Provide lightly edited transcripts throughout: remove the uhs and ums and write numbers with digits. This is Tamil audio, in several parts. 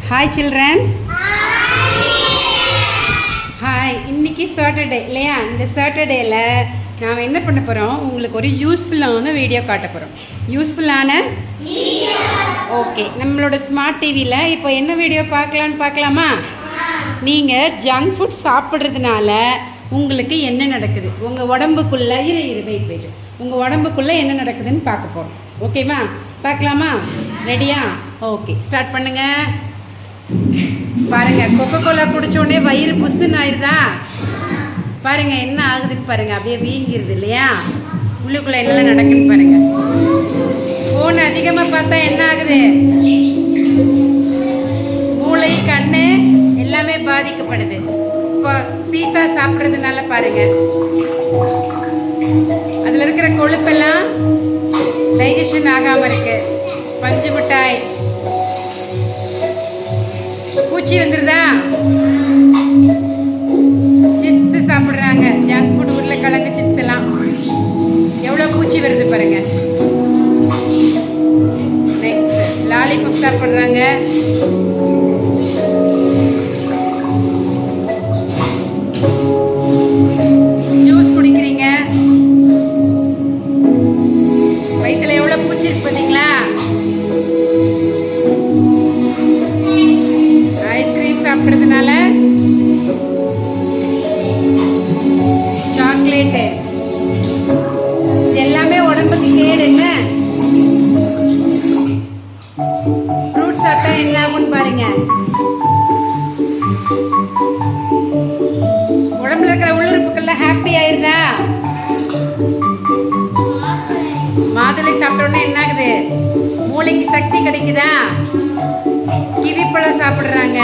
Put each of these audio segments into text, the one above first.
Hi children. ஹாய். இன்றைக்கி சாட்டர்டே இல்லையா? இந்த சாட்டர்டேயில் நாம் என்ன பண்ண போகிறோம், உங்களுக்கு ஒரு யூஸ்ஃபுல்லான வீடியோ காட்ட போகிறோம். யூஸ்ஃபுல்லான ஓகே. நம்மளோட ஸ்மார்ட் டிவியில் இப்போ என்ன வீடியோ பார்க்கலாமா? நீங்கள் ஜங்க் ஃபுட் சாப்பிட்றதுனால உங்களுக்கு என்ன நடக்குது, உங்கள் உடம்புக்குள்ளே வெயிட் உங்கள் உடம்புக்குள்ளே என்ன நடக்குதுன்னு பார்க்க போகிறோம். ஓகேவா? பார்க்கலாமா? ரெடியா? ஓகே, ஸ்டார்ட் பண்ணுங்கள். பாருங்கள், கொக்கோ கோலா குடித்தோடனே வயிறு புஷ்ஷுன்னு ஆயிடுதா? பாருங்கள் என்ன ஆகுதுன்னு பாருங்கள். அப்படியே வீங்கிருது இல்லையா? உள்ளுக்குள்ளே என்னெல்லாம் நடக்குன்னு பாருங்கள். ஃபோன் அதிகமாக பார்த்தா என்ன ஆகுது? மூளை, கண் எல்லாமே பாதிக்கப்படுது. இப்போ பீஸா சாப்பிட்றதுனால பாருங்கள், அதில் இருக்கிற கொழுப்பெல்லாம் டைஜஷன் ஆகாமல் இருக்கு. பஞ்சு மிட்டாய், பூச்சி வந்துடுதா? சிப்ஸு சாப்பிட்றாங்க, ஜங்க் ஃபுட், உருளைக்கிழங்கு சிப்ஸ் எல்லாம் எவ்வளோ பூச்சி வருது பாருங்க. நெக்ஸ்ட் லாலிபப் சாப்பிட்றாங்க. ஜூஸ் குடிக்கிறீங்க, வயிற்றுல எவ்வளோ பூச்சி இருக்கு பார்த்தீங்களா? ஐஸ்கிரீம் சாப்பிட்றதுனால, சாக்லேட்டு, இது எல்லாமே உடம்புக்கு கேடு. என்ன ஃப்ரூட் சாப்பிட்டா என்ன ஆகும்னு பாருங்க. உடம்புல இருக்கிற உள்ளுறுப்புக்கள்லாம் ஹாப்பி ஆயிருதா? மாதுளை சாப்பிட்டோன்னே என்ன ஆகுது? மூளைக்கு சக்தி கிடைக்குதா? கிவிப்பழம் சாப்பிட்றாங்க,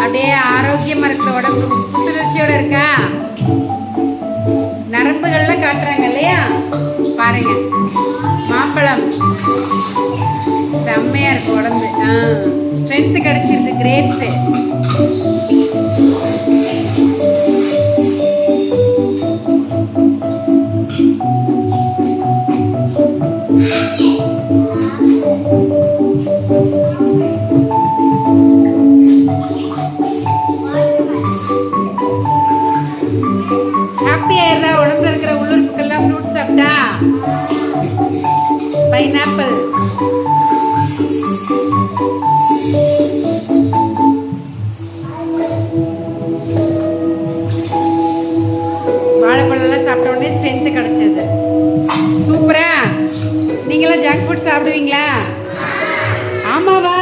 அப்படியே ஆரோக்கியமாக இருக்கிற உடம்பு புத்துணர்ச்சியோடு இருக்கா? நரம்புகள்லாம் காட்டுறாங்க இல்லையா? பாருங்க, மாம்பழம் செம்மையாக இருக்கு உடம்பு. ஸ்ட்ரென்த்து கிடைச்சிருது. கிரேப்ஸு, ஹாப்பியாக இருந்தா உடம்புல இருக்கிற உள்ளுறுப்புக்கெல்லாம் ஃப்ரூட் சாப்பிட்டா. பைனாப்பிள், வாழைப்பழம்லாம் சாப்பிட்ட உடனே ஸ்ட்ரென்த்து கிடச்சிது. சூப்பரா? நீங்களாம் ஜங்க் ஃபுட் சாப்பிடுவீங்களா? ஆமாவா?